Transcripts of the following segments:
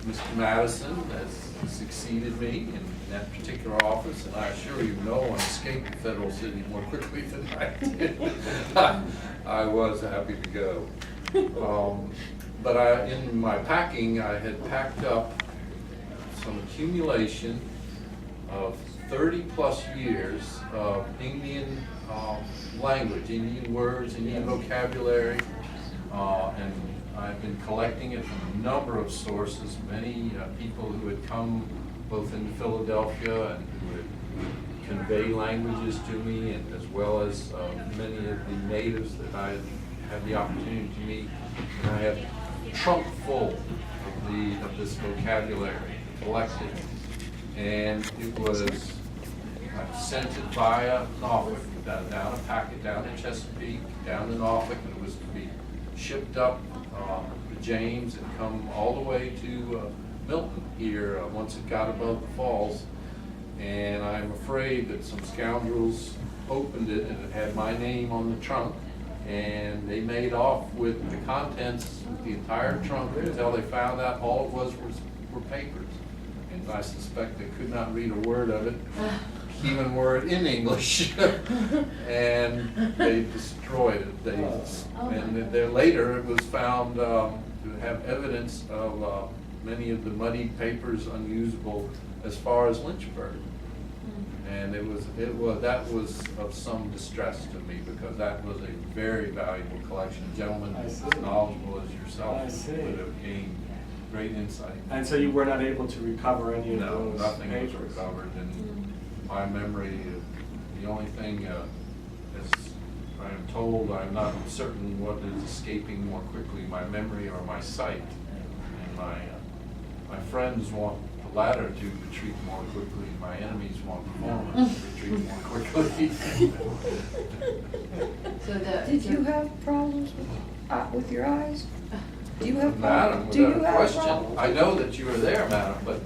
Mr. Madison has succeeded me in that particular office, and I assure you, no one escaped the federal city more quickly than I did. I was happy to go. But in my packing, I had packed up some accumulation of 30-plus years of Indian language, Indian words, Indian vocabulary, and I've been collecting it from a number of sources, many people who had come both into Philadelphia and who would convey languages to me, and as well as many of the natives that I had the opportunity to meet. And I have a trunk full of this vocabulary collected, and it was I sent it via Norfolk, down a packet down to Chesapeake, down to Norfolk, and it was to be shipped up to James and come all the way to Milton here once it got above the falls. And I'm afraid that some scoundrels opened it and it had my name on the trunk, and they made off with the contents, with the entire trunk, until they found out all it were papers. And I suspect they could not read a word of it, even were it in English, and they destroyed it. And then later it was found to have evidence of many of the muddied papers unusable as far as Lynchburg. And that was of some distress to me, because that was a very valuable collection. A gentleman as knowledgeable as yourself would have gained great insight. And so you were not able to recover any of No, those nothing papers? was recovered, and my memory, the only thing, as I am told, I'm not certain what is escaping more quickly, my memory or my sight. And my friends want the latter to retreat more quickly, my enemies want the former to retreat more quickly. Did you have problems with your eyes? Do you have Madam, do you without have question. problems? I know that you were there, madam, but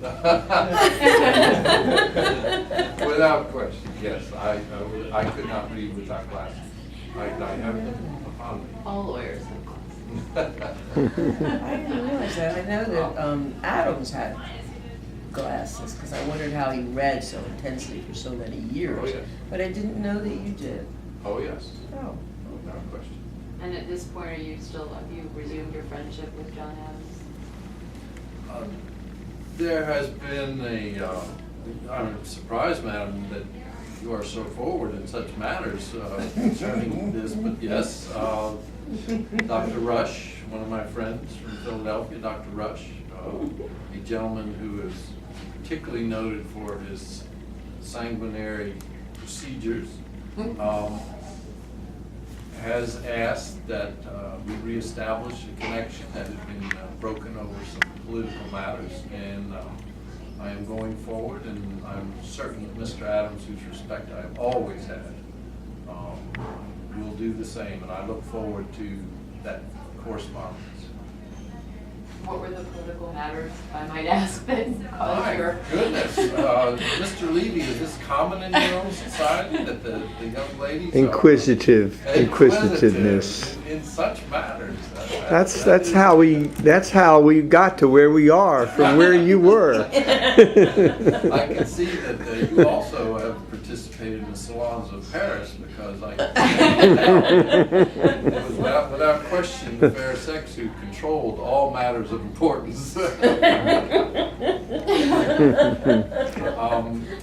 without question, yes. I could not read without glasses. I have them upon me. All lawyers have glasses. I didn't realize that. I know that Adams had glasses, because I wondered how he read so intensely for so many years. Oh, yes. But I didn't know that you did. Oh, yes, Oh. without question. And at this point, have you resumed your friendship with John Adams? There has been I'm surprised, madam, that you are so forward in such matters concerning this, but yes, Dr. Rush, one of my friends from Philadelphia, Dr. Rush, a gentleman who is particularly noted for his sanguinary procedures, has asked that we reestablish a connection that had been broken over some political matters, and I am going forward, and I'm certain that Mr. Adams, whose respect I have always had, will do the same, and I look forward to that correspondence. What were the political matters, if I might ask, that caused My your... goodness, Mr. Levy, is this common in your own society that the young ladies are Inquisitiveness. in such matters? That's how we got to where we are from where you were. I can see that you also have participated in the salons of Paris, because it was without question the fair sex who controlled all matters of importance.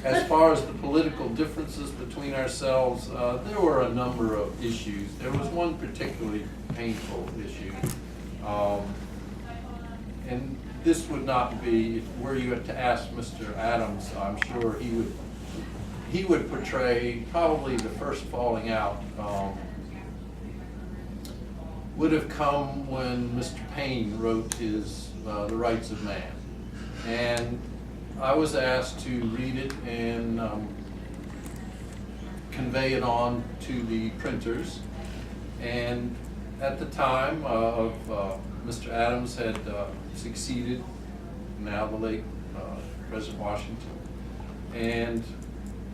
As far as the political differences between ourselves, there were a number of issues. There was one particularly painful issue. And this would not be, were you to ask Mr. Adams, I'm sure he would portray probably the first falling out would have come when Mr. Paine wrote his The Rights of Man. And I was asked to read it and convey it on to the printers. And at the time of Mr. Adams had succeeded, now the late President Washington. And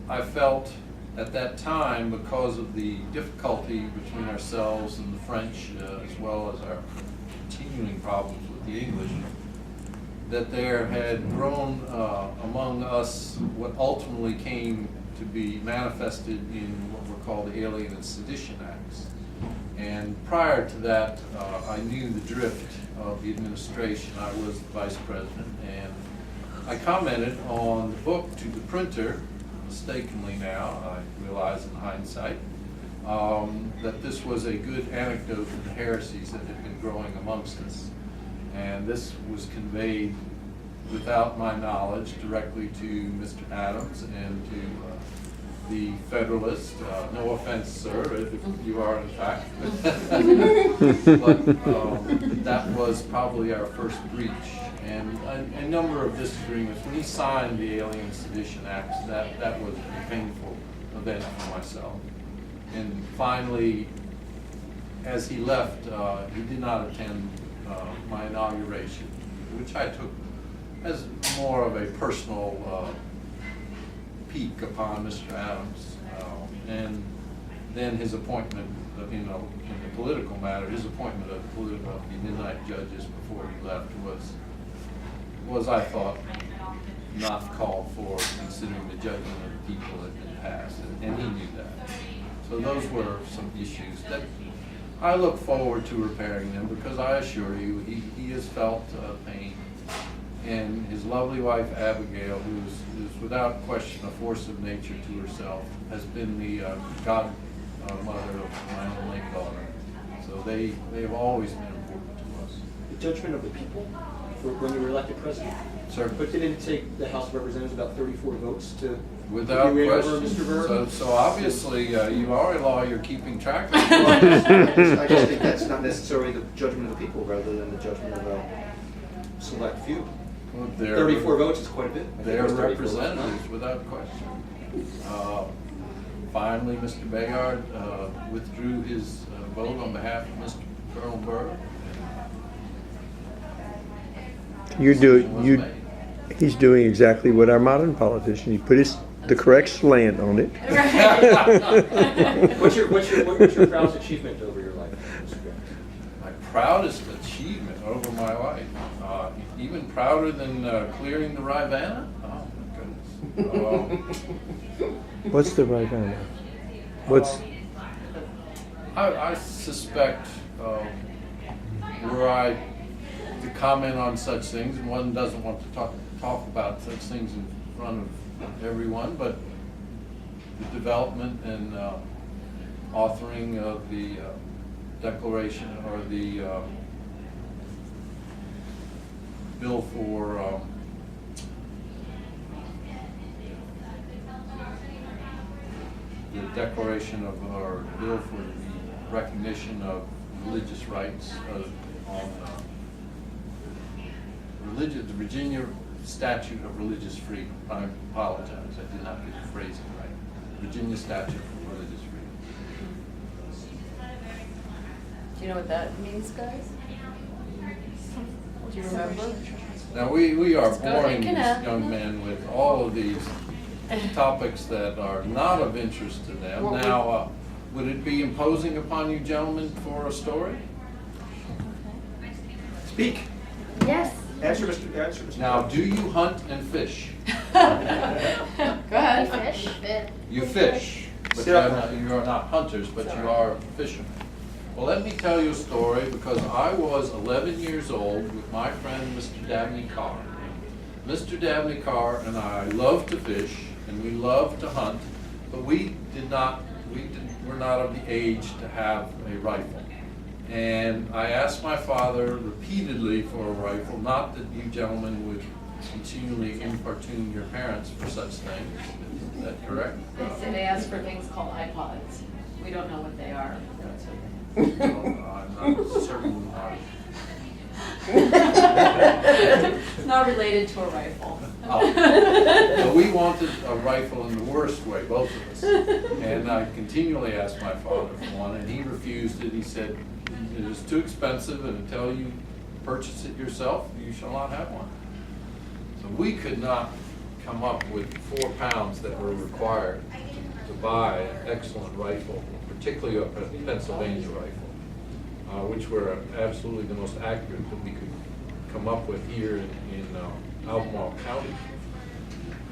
I felt at that time, because of the difficulty between ourselves and the French, as well as our continuing problems with the English, that there had grown among us what ultimately came to be manifested in what were called the Alien and Sedition Acts. And prior to that, I knew the drift of the administration. I was the vice president, and I commented on the book to the printer, mistakenly now, I realize in hindsight, that this was a good anecdote of the heresies that had been growing amongst us. And this was conveyed without my knowledge directly to Mr. Adams and to the Federalist. No offense, sir, if you are in fact. But that was probably our first breach. And a number of disagreements. When he signed the Alien Sedition Acts, that was a painful event for myself. And finally, as he left, he did not attend my inauguration, which I took as more of a personal peek upon Mr. Adams. And then his appointment, in the political matter, his appointment of the midnight judges before he left was I thought, not called for, considering the judgment of the people that had been passed, and he knew that. So those were some issues that I look forward to repairing them, because I assure you, he has felt pain. And his lovely wife, Abigail, who is without question a force of nature to herself, has been the godmother of my own late daughter. So they have always been important to us. The judgment of the people when you were elected president? Sir? But didn't it take the House of Representatives about 34 votes to Without put you in over question. Mr. Burr? So obviously, you are a lawyer keeping track of I just think that's not necessarily the judgment of the people rather than the judgment of a select few. Well, 34 votes is quite a bit. I think They're it was 34 votes. representatives, without question. Finally, Mr. Bayard withdrew his vote on behalf of Mr. Colonel Burr. He's doing exactly what our modern politician. He put the correct slant on it. What's your proudest achievement over your life, Mr. Grant? My proudest achievement over my life, even prouder than clearing the Rivanna? Oh my goodness. What's the right answer? What's I suspect were I to comment on such things, and one doesn't want to talk about such things in front of everyone, but the development and authoring of the declaration or the bill for the declaration of our bill for the recognition of religious rights on the Virginia Statute of Religious Freedom. I apologize, I did not get the phrasing right. Virginia Statute of Religious Freedom. Do you know what that means, guys? Do you remember? Now, we are Let's go ahead, boring these Canal. young men with all of these topics that are not of interest to them. Well, Now, would it be imposing upon you gentlemen for a story? Speak. Yes. Answer, Mr. Now, do you hunt and fish? Go ahead. Fish. You fish, but you are not hunters, but you are fishermen. Well, let me tell you a story, because I was 11 years old with my friend Mr. Dabney Carr. Mr. Dabney Carr and I loved to fish, and we loved to hunt, but we were not of the age to have a rifle. And I asked my father repeatedly for a rifle, not that you gentlemen would continually importune your parents for such things. Is that correct? They ask for things called iPods. We don't know what they are. Well, I'm not certain. Not related to a rifle. So we wanted a rifle in the worst way, both of us. And I continually asked my father for one, and he refused it. He said, "It is too expensive, and until you purchase it yourself, you shall not have one." So we could not come up with 4 pounds that were required to buy an excellent rifle, particularly a Pennsylvania rifle, which were absolutely the most accurate that we could come up with here in Albemarle County.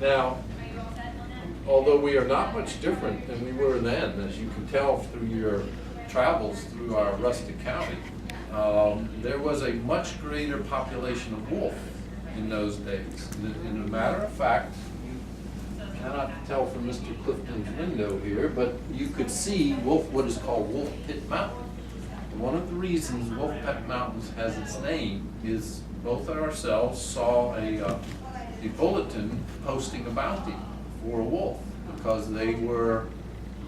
Now, although we are not much different than we were then, as you can tell through your travels through our rustic county, there was a much greater population of wolf in those days. In a matter of fact, you cannot tell from Mr. Clifton's window here, but you could see what is called Wolf Pit Mountain. One of the reasons Wolf Pit Mountain has its name is both ourselves saw a bulletin posting a bounty for a wolf because they were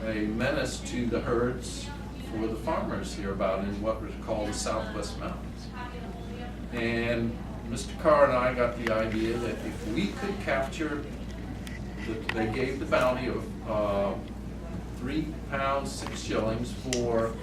a menace to the herds for the farmers hereabout in what was called the Southwest Mountains. And Mr. Carr and I got the idea that if we could capture, they gave the bounty of £3 6 shillings for